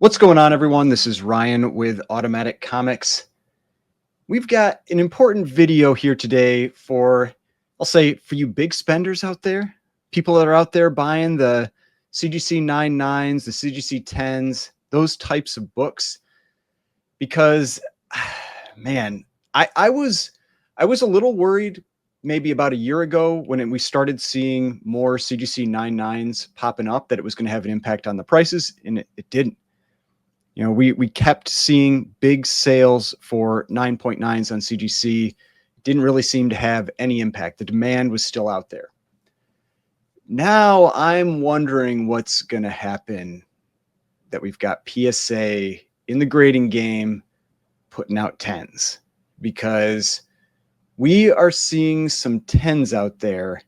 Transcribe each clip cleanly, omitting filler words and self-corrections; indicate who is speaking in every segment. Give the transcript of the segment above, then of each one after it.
Speaker 1: What's going on, everyone? This is Ryan with Automatic Comics. We've got an important video here today for, I'll say, for you big spenders out there, people that are out there buying the CGC 99s, the CGC 10s, those types of books. Because, man, I was a little worried maybe about a year ago when we started seeing more CGC 99s popping up that it was going to have an impact on the prices, and it didn't. You know, we kept seeing big sales for 9.9s on CGC. It didn't really seem to have any impact. The demand was still out there. Now I'm wondering what's going to happen that we've got PSA in the grading game putting out 10s, because we are seeing some 10s out there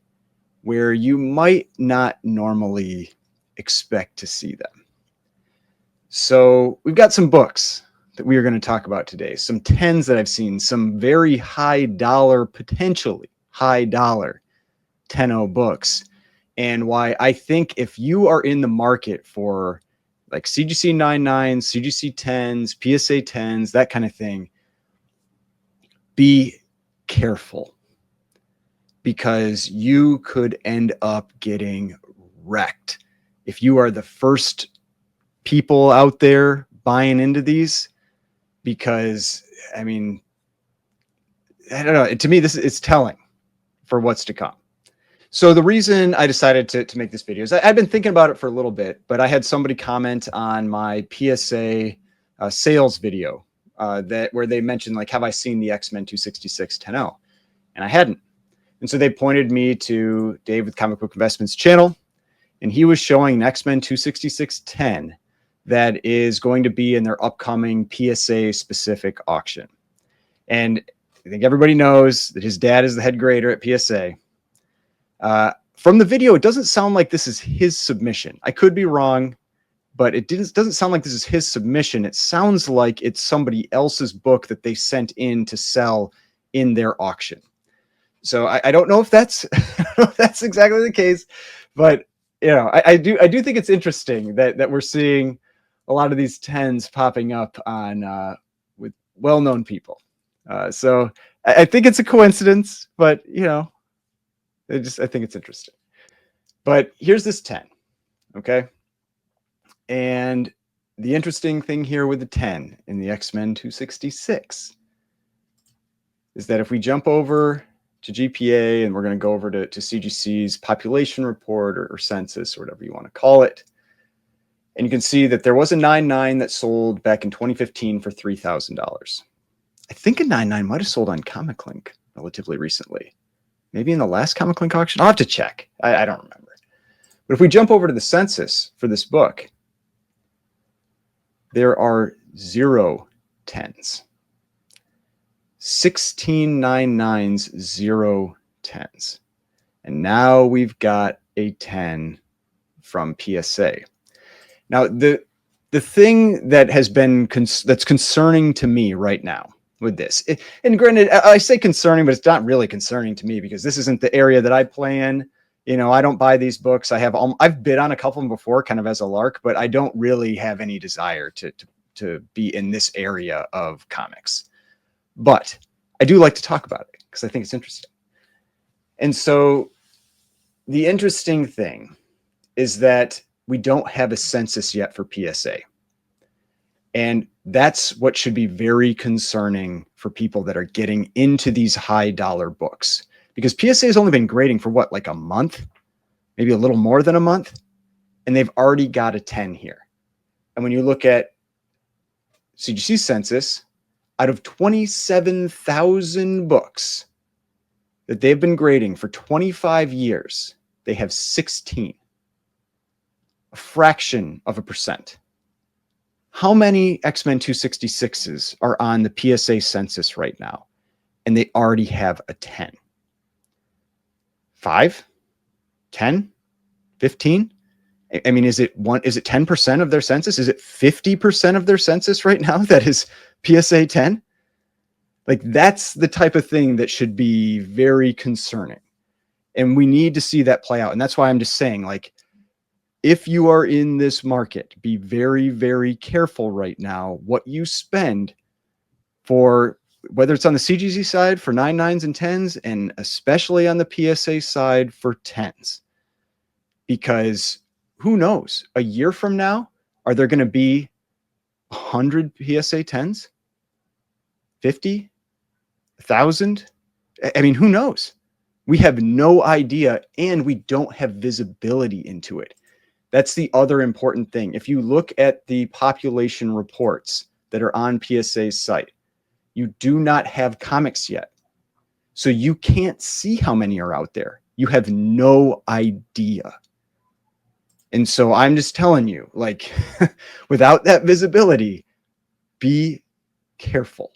Speaker 1: where you might not normally expect to see them. So we've got some books that we are going to talk about today, some 10s that I've seen, some very high dollar, potentially high dollar 10-0 books, and why I think if you are in the market for like CGC 99s, CGC 10s, PSA 10s, that kind of thing, be careful, because you could end up getting wrecked if you are the first people out there buying into these. Because I mean, I don't know, to me it's telling for what's to come. So the reason I decided to make this video is I've been thinking about it for a little bit, but I had somebody comment on my PSA sales video where they mentioned, like, have I seen the X-Men 266 10-0? And I hadn't. And so they pointed me to Dave with Comic Book Investments channel, and he was showing an X-Men 266 10 that is going to be in their upcoming PSA specific auction. And I think everybody knows that his dad is the head grader at PSA. From the video, it doesn't sound like this is his submission. I could be wrong, but it doesn't sound like this is his submission. It sounds like it's somebody else's book that they sent in to sell in their auction. So I don't know if that's that's exactly the case, but you know, I do think it's interesting that we're seeing a lot of these 10s popping up on with well-known people. So I think it's a coincidence, but you know, I think it's interesting. But here's this 10, okay? And the interesting thing here with the 10 in the X-Men 266 is that if we jump over to GPA, and we're going to go over to CGC's population report or census, or whatever you want to call it, and you can see that there was a 9.9 that sold back in 2015 for $3,000. I think a 9.9 might have sold on Comic Link relatively recently. Maybe in the last Comic Link auction. I'll have to check. I don't remember. But if we jump over to the census for this book, there are 0 10s. 16 9.9s, 0 10s. And now we've got a 10 from PSA. Now, the thing that has been that's concerning to me right now with this, and granted, I say concerning, but it's not really concerning to me because this isn't the area that I play in. You know, I don't buy these books. I've bid on a couple of them before, kind of as a lark, but I don't really have any desire to be in this area of comics. But I do like to talk about it because I think it's interesting. And so the interesting thing is that we don't have a census yet for PSA. And that's what should be very concerning for people that are getting into these high dollar books, because PSA has only been grading for what, like a month, maybe a little more than a month, and they've already got a 10 here. And when you look at CGC census, out of 27,000 books that they've been grading for 25 years, they have 16. A fraction of a percent. How many X-Men 266s are on the PSA census right now? And they already have a 10. 5? 10? 15? I mean, is it 10% of their census? Is it 50% of their census right now that is PSA 10? Like, that's the type of thing that should be very concerning. And we need to see that play out. And that's why I'm just saying, like, if you are in this market, be very, very careful right now what you spend for, whether it's on the CGC side for 9.9s and 10s, and especially on the PSA side for 10s. Because who knows, a year from now, are there going to be 100 PSA 10s? 50? 1,000? I mean, who knows? We have no idea, and we don't have visibility into it. That's the other important thing. If you look at the population reports that are on PSA's site, you do not have comics yet. So you can't see how many are out there. You have no idea. And so I'm just telling you, like, without that visibility, be careful.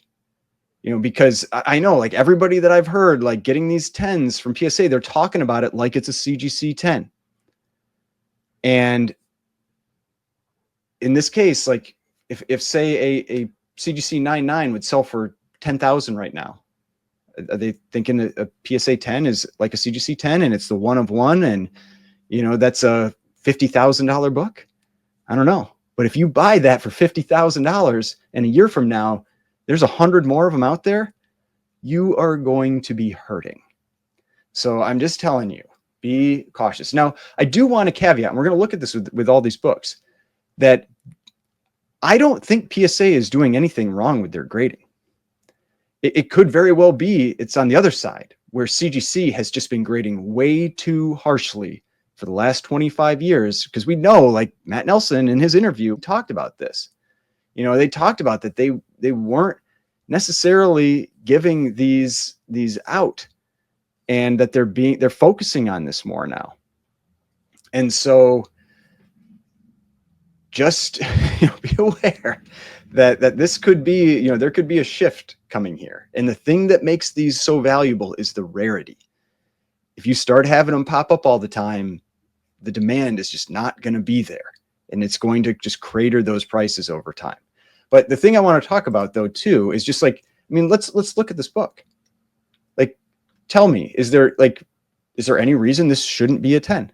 Speaker 1: You know, because I know, like, everybody that I've heard, like, getting these 10s from PSA, they're talking about it like it's a CGC 10. And in this case, like, if say a CGC 9.9 would sell for 10,000 right now, are they thinking a PSA 10 is like a CGC 10 and it's the one of one, and, you know, that's a $50,000 book? I don't know. But if you buy that for $50,000 and a year from now, there's 100 more of them out there, you are going to be hurting. So I'm just telling you, be cautious. Now, I do want to caveat, and we're going to look at this with all these books, that I don't think PSA is doing anything wrong with their grading. It could very well be it's on the other side, where CGC has just been grading way too harshly for the last 25 years, because we know, like, Matt Nelson in his interview talked about this. You know, they talked about that they weren't necessarily giving these out, and that they're focusing on this more now. And so just, you know, be aware that this could be, you know, there could be a shift coming here. And the thing that makes these so valuable is the rarity. If you start having them pop up all the time, the demand is just not going to be there, and it's going to just crater those prices over time. But the thing I want to talk about, though, too, is just, like, I mean, let's look at this book. Like, tell me, is there any reason this shouldn't be a 10?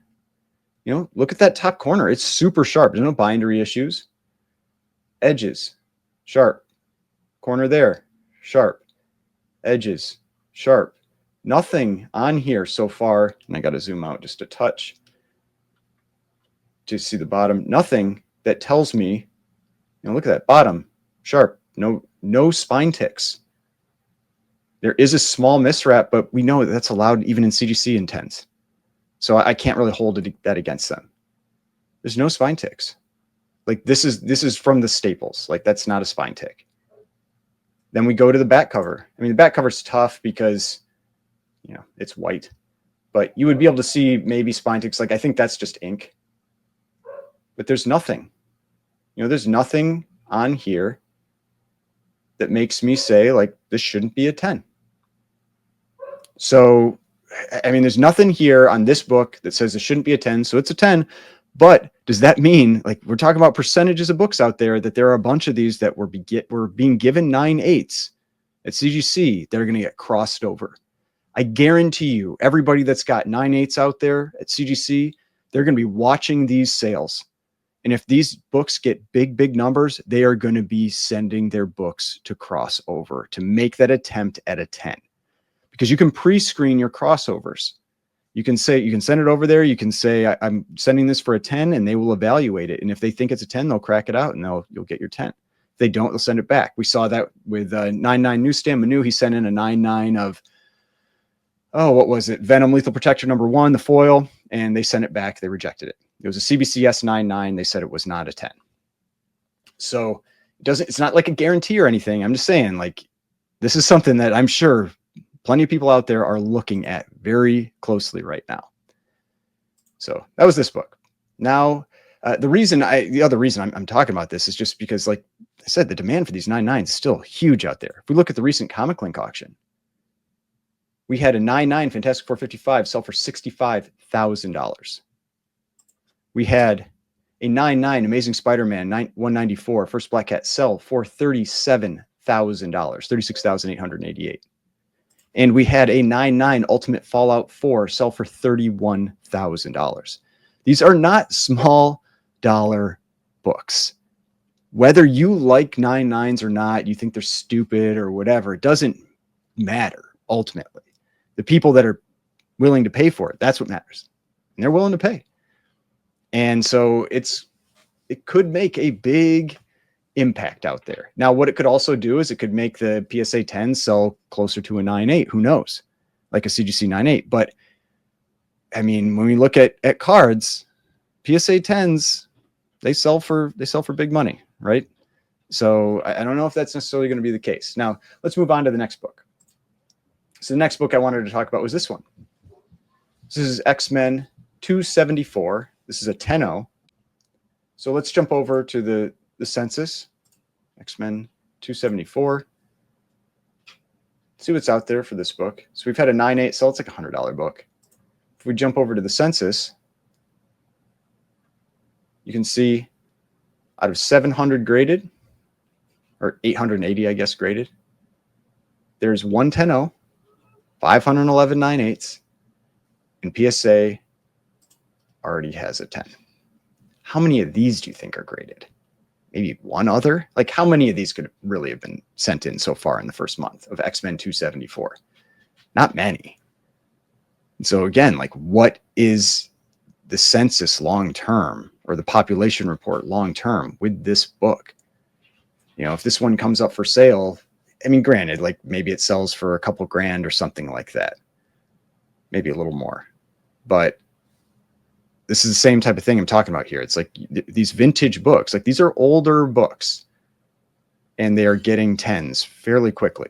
Speaker 1: You know, look at that top corner. It's super sharp. There's no bindery issues. Edges, sharp. Corner there, sharp. Edges, sharp. Nothing on here so far, and I got to zoom out just a touch to see the bottom. Nothing that tells me, you know, look at that bottom, sharp. No spine ticks. There is a small miswrap, but we know that's allowed even in CGC and 10s. So I can't really hold that against them. There's no spine ticks. Like, this is from the staples. Like, that's not a spine tick. Then we go to the back cover. I mean, the back cover's tough because, you know, it's white, but you would be able to see maybe spine ticks. Like, I think that's just ink, but there's nothing, you know, there's nothing on here that makes me say, like, this shouldn't be a 10. So, I mean, there's nothing here on this book that says it shouldn't be a 10, so it's a 10. But does that mean, like, we're talking about percentages of books out there, that there are a bunch of these that were being given 9.8s at CGC that are going to get crossed over? I guarantee you, everybody that's got 9.8s out there at CGC, they're going to be watching these sales. And if these books get big numbers, they are going to be sending their books to cross over to make that attempt at a 10. Because you can pre-screen your crossovers. You can send it over there. You can say, I'm sending this for a 10, and they will evaluate it. And if they think it's a 10, they'll crack it out, and you'll get your 10. If they don't, they'll send it back. We saw that with 9.9 Newsstand Manu. He sent in a 9.9 of, what was it? Venom Lethal Protector #1, the foil, and they sent it back. They rejected it. It was a CBCS 9.9. They said it was not a 10. So it's not like a guarantee or anything. I'm just saying, like, this is something that I'm sure plenty of people out there are looking at very closely right now. So that was this book. Now, the other reason I'm talking about this is just because, like I said, the demand for these 9.9s is still huge out there. If we look at the recent Comic Link auction, we had a 9.9 Fantastic 455 sell for $65,000. We had a 9.9 Amazing Spider-Man 194 First Black Cat sell for $37,000, $36,888. And we had a 9.9 Ultimate Fallout 4 sell for $31,000. These are not small dollar books. Whether you like 9.9s or not, you think they're stupid or whatever, it doesn't matter ultimately. The people that are willing to pay for it, that's what matters. And they're willing to pay. And so it could make a big impact out there. Now, what it could also do is it could make the PSA 10 sell closer to a 9.8. Who knows? Like a CGC 9.8. But I mean, when we look at cards, PSA 10s, they sell for big money, right? So I don't know if that's necessarily going to be the case. Now, let's move on to the next book. So the next book I wanted to talk about was this one. This is X-Men 274. This is a 10-0. So let's jump over to the Census, X-Men 274. See what's out there for this book. So we've had a 9.8 sell. It's like a $100 book. If we jump over to the Census, you can see out of 700 graded, or 880, I guess, graded, there's 110.0, 511 9.8s, and PSA already has a 10. How many of these do you think are graded? Maybe one other? Like, how many of these could really have been sent in so far in the first month of X-Men 274? Not many. And so again, like, what is the census long-term, or the population report long-term with this book? You know, if this one comes up for sale, I mean, granted, like maybe it sells for a couple grand or something like that, maybe a little more, but this is the same type of thing I'm talking about here. It's like these vintage books, like these are older books and they are getting 10s fairly quickly.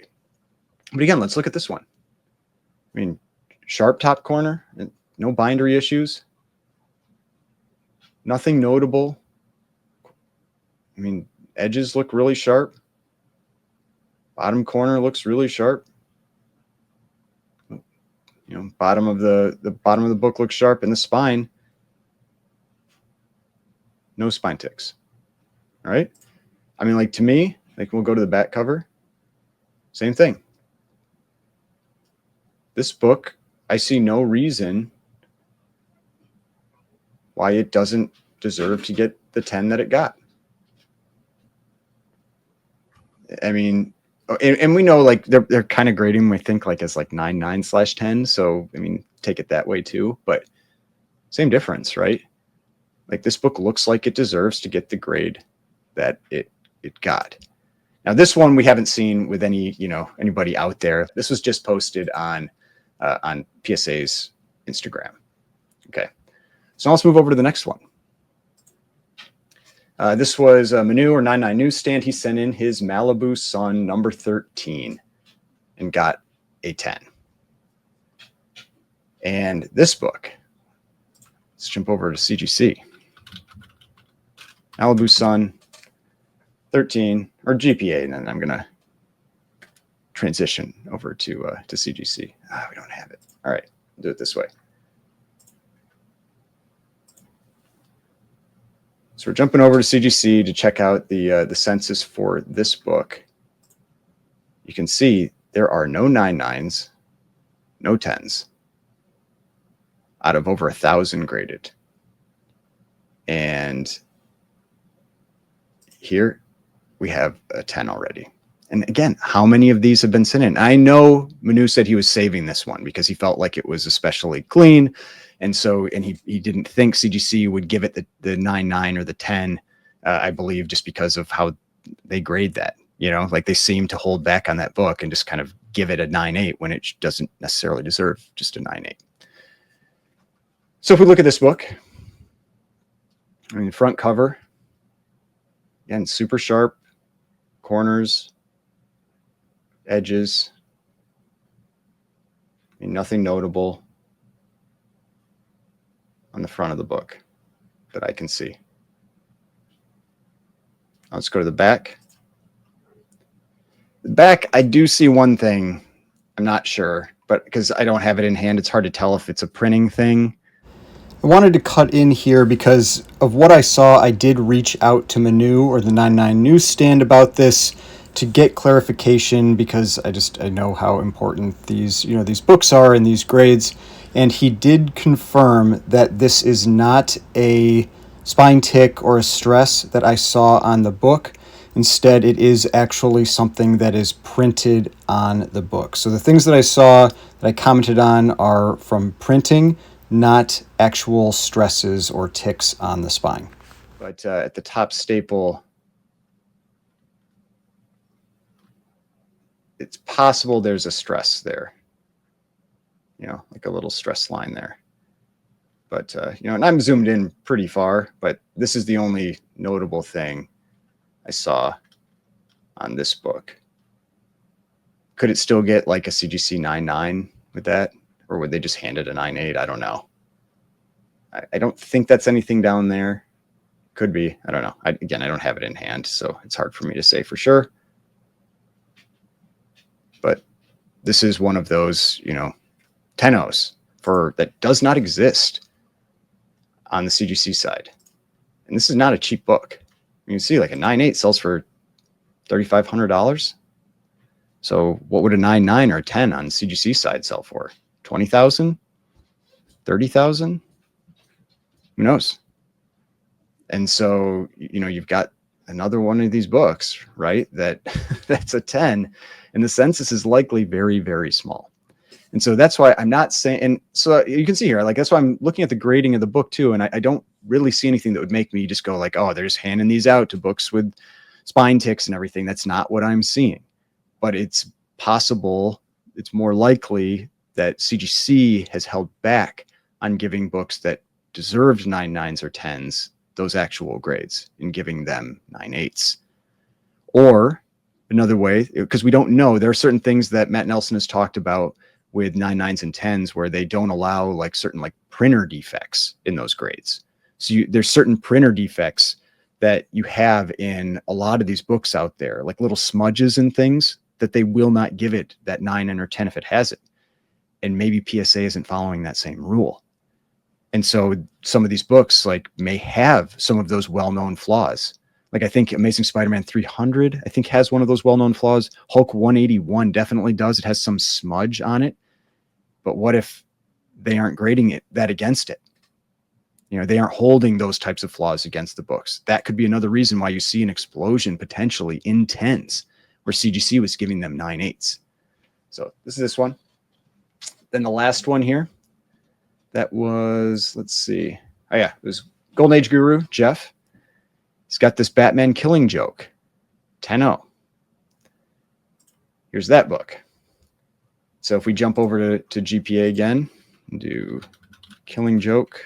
Speaker 1: But again, let's look at this one. I mean, sharp top corner, no bindery issues, nothing notable. I mean, edges look really sharp. Bottom corner looks really sharp. You know, bottom of the bottom of the book looks sharp, and the spine, no spine ticks. All right. I mean, like, to me, like, we'll go to the back cover. Same thing. This book, I see no reason why it doesn't deserve to get the 10 that it got. I mean, and we know, like, they're kind of grading, we think, like, as like 9.9/10. So, I mean, take it that way too, but same difference, right? Like, this book looks like it deserves to get the grade that it got. Now, this one we haven't seen with anybody out there. This was just posted on PSA's Instagram. Okay. So now let's move over to the next one. This was Manu, or 99 Newsstand. He sent in his Malibu Sun number 13 and got a 10. And this book, let's jump over to CGC. Malibu Sun 13, or GPA, and then I'm going to transition over to CGC. We don't have it. All right, do it this way. So we're jumping over to CGC to check out the census for this book. You can see there are no 9.9s, no 10s, out of over 1,000 graded. And here we have a 10 already. And again, how many of these have been sent in? I know Manu said he was saving this one because he felt like it was especially clean. And so, and he didn't think CGC would give it the 9.9 or the 10, I believe, just because of how they grade that. You know, like, they seem to hold back on that book and just kind of give it a 9.8 when it doesn't necessarily deserve just a 9.8. So if we look at this book, I mean, the front cover, again, super sharp corners, edges, I mean, nothing notable on the front of the book that I can see. Let's go to the back. The back, I do see one thing. I'm not sure, but because I don't have it in hand, it's hard to tell if it's a printing thing. I wanted to cut in here because of what I saw. I did reach out to Manu, or the 99 Newsstand, about this to get clarification, because I know how important these books are and these grades. And he did confirm that this is not a spine tick or a stress that I saw on the book. Instead, it is actually something that is printed on the book. So the things that I saw that I commented on are from printing, not actual stresses or ticks on the spine. But at the top staple, it's possible there's a stress there, like a little stress line there. But, and I'm zoomed in pretty far, but this is the only notable thing I saw on this book. Could it still get like a CGC 9.9 with that? Or would they just hand it a 9.8? I don't know. I don't think that's anything down there. Could be. I don't know. Again, I don't have it in hand, so it's hard for me to say for sure. But this is one of those, 10-0s that does not exist on the CGC side. And this is not a cheap book. You can see like a 9.8 sells for $3,500. So what would a 9.9 or a 10 on CGC side sell for? 20,000? 30,000? Who knows? And so, you've got another one of these books, right? That's a 10, and the Census is likely very, very small. And so that's why I'm not saying, and so you can see here, like, that's why I'm looking at the grading of the book too. And I don't really see anything that would make me just go like, oh, they're just handing these out to books with spine ticks and everything. That's not what I'm seeing, but it's possible. It's more likely that CGC has held back on giving books that deserved 9.9s or 10s, those actual grades, and giving them 9.8s. Or another way, because we don't know, there are certain things that Matt Nelson has talked about with 9.9s and 10s where they don't allow like certain like printer defects in those grades. So there's certain printer defects that you have in a lot of these books out there, like little smudges and things that they will not give it that 9 or 10 if it has it. And maybe PSA isn't following that same rule. And so some of these books like may have some of those well-known flaws. Like I think Amazing Spider-Man 300, I think has one of those well-known flaws. Hulk 181 definitely does. It has some smudge on it. But what if they aren't grading that against it? They aren't holding those types of flaws against the books. That could be another reason why you see an explosion potentially in 10s where CGC was giving them 9.8s. So this is this one. Then the last one here, that was, let's see. Oh yeah, it was Golden Age Guru, Jeff. He's got this Batman Killing Joke, 10-0. Here's that book. So if we jump over to GPA again and do Killing Joke,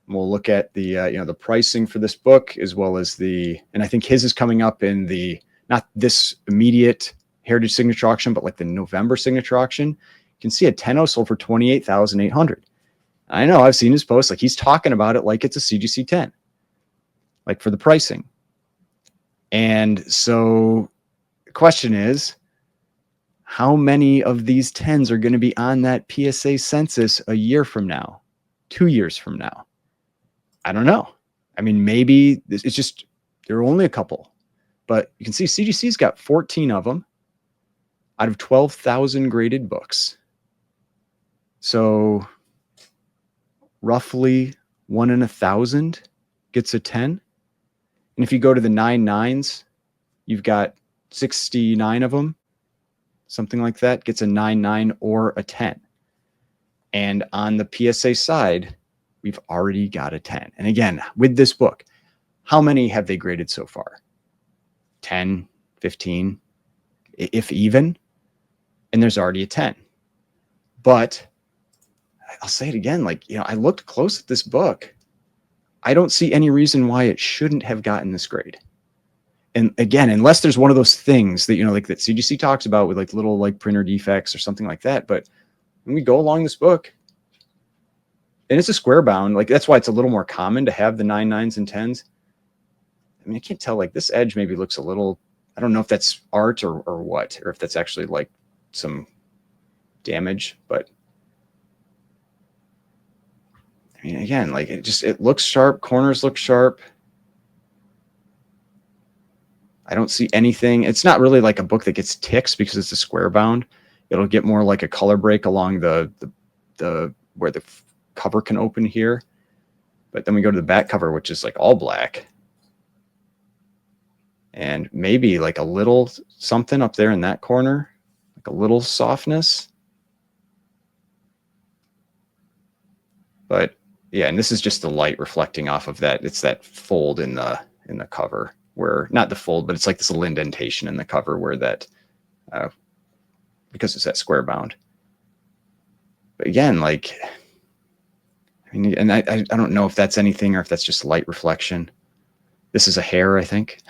Speaker 1: we'll look at the the pricing for this book as well as and I think his is coming up in the, not this immediate Heritage Signature Auction, but like the November Signature Auction. You can see a 10-0 sold for $28,800. I know, I've seen his posts, like he's talking about it like it's a CGC 10, like for the pricing. And so the question is, how many of these 10s are going to be on that PSA census a year from now, 2 years from now? I don't know. I mean, maybe it's just, there are only a couple, but you can see CGC's got 14 of them out of 12,000 graded books. So roughly 1 in 1,000 gets a 10. And if you go to the 9.9s, you've got 69 of them, something like that, gets a 9.9 or a 10. And on the PSA side, we've already got a 10. And again, with this book, how many have they graded so far? 10, 15, if even, and there's already a 10. But I'll say it again, like, I looked close at this book. I don't see any reason why it shouldn't have gotten this grade. And again, unless there's one of those things that, like that CGC talks about with like little like printer defects or something like that. But when we go along this book, and it's a square bound, like that's why it's a little more common to have the 9.9s and 10s. I mean, I can't tell, like this edge maybe looks a little, I don't know if that's art or what, or if that's actually like some damage, but I mean, again, like it looks sharp. Corners look sharp. I don't see anything. It's not really like a book that gets ticks because it's a square bound. It'll get more like a color break along the where the cover can open here. But then we go to the back cover, which is like all black. And maybe like a little something up there in that corner, like a little softness. But yeah, and this is just the light reflecting off of that. It's that fold in the cover, where not the fold, but it's like this little indentation in the cover where that, because it's that square bound. But again, like, I mean, and I don't know if that's anything or if that's just light reflection. This is a hair, I think.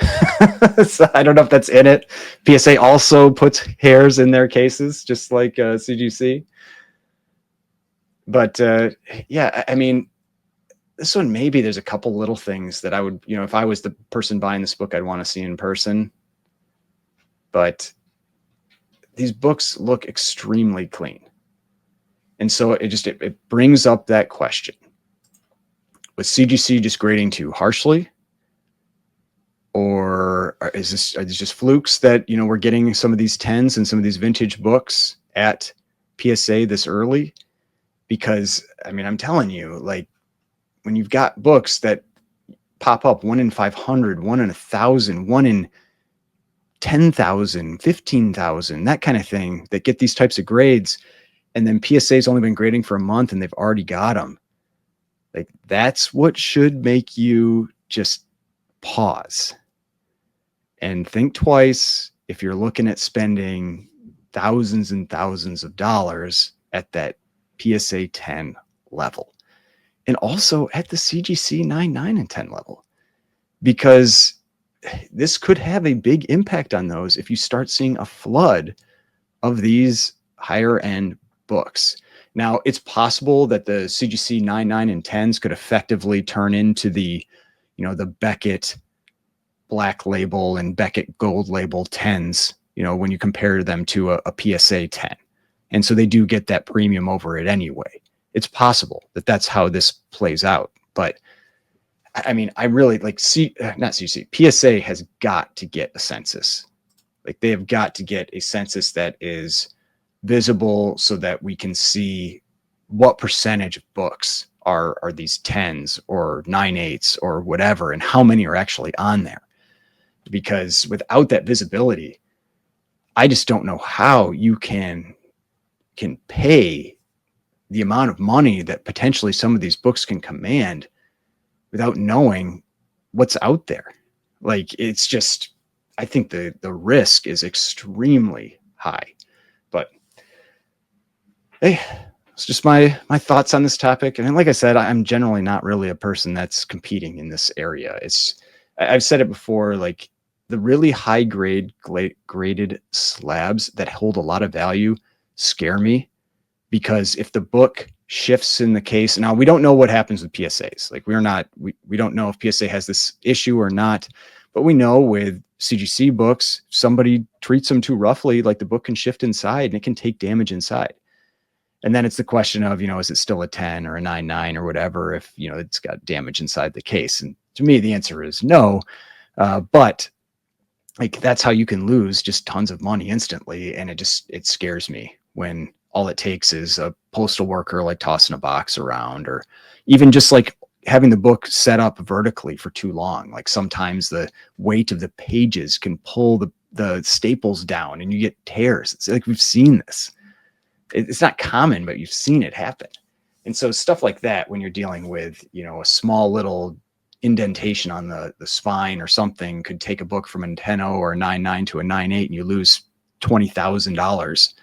Speaker 1: So I don't know if that's in it. PSA also puts hairs in their cases, just like CGC. But yeah, I mean, this one, maybe there's a couple little things that I would, you know, if I was the person buying this book, I'd want to see in person. But these books look extremely clean. And so it brings up that question. Was CGC just grading too harshly? Or are these just flukes that, you know, we're getting some of these 10s and some of these vintage books at PSA this early? Because, I mean, I'm telling you, like, when you've got books that pop up 1 in 500, 1 in 1,000, 1 in 10,000, 15,000, that kind of thing, that get these types of grades, and then PSA's only been grading for a month and they've already got them. Like, that's what should make you just pause and think twice if you're looking at spending thousands and thousands of dollars at that PSA 10 level, and also at the CGC 9, 9, and 10 level, because this could have a big impact on those if you start seeing a flood of these higher end books. Now, it's possible that the CGC 9, 9, and 10s could effectively turn into the, you know, the Beckett Black Label and Beckett Gold Label 10s, you know, when you compare them to a PSA 10. And so they do get that premium over it anyway. It's possible that that's how this plays out. But I mean, I really like not CGC, PSA has got to get a census. Like, they have got to get a census that is visible so that we can see what percentage of books are these 10s or 9/8s or whatever, and how many are actually on there. Because without that visibility, I just don't know how you can pay the amount of money that potentially some of these books can command without knowing what's out there. Like, it's just, I think the risk is extremely high. But hey, it's just my thoughts on this topic. And like I said, I'm generally not really a person that's competing in this area. I've said it before, like, the really high graded slabs that hold a lot of value scare me, because if the book shifts in the case, now we don't know what happens with PSAs. Like, we don't know if PSA has this issue or not, but we know with CGC books, if somebody treats them too roughly, like, the book can shift inside and it can take damage inside. And then it's the question of, you know, is it still a 10 or a 9/9 or whatever if, you know, it's got damage inside the case? And to me, the answer is no. But like, that's how you can lose just tons of money instantly. And it scares me when all it takes is a postal worker like tossing a box around, or even just like having the book set up vertically for too long. Like, sometimes the weight of the pages can pull the staples down and you get tears. It's like, we've seen this. It's not common, but you've seen it happen. And so stuff like that, when you're dealing with, you know, a small little indentation on the spine or something, could take a book from a 10.0 or a 9.9 to a 9.8 and you lose $20,000.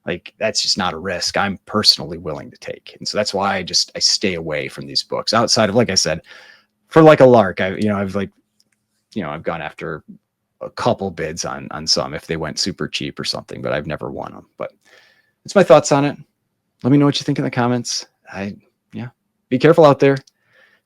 Speaker 1: Like, that's just not a risk I'm personally willing to take. And so that's why I stay away from these books, outside of, like I said, for like a lark. I've gone after a couple bids on some if they went super cheap or something, but I've never won them. But it's my thoughts on it. Let me know what you think in the comments. Be careful out there.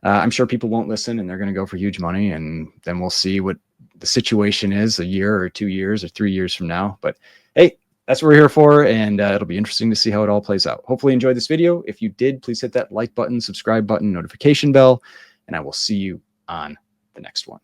Speaker 1: I'm sure people won't listen and they're going to go for huge money, and then we'll see what the situation is a year or 2 years or 3 years from now. But hey, that's what we're here for, and it'll be interesting to see how it all plays out. Hopefully you enjoyed this video. If you did, please hit that like button, subscribe button, notification bell, and I will see you on the next one.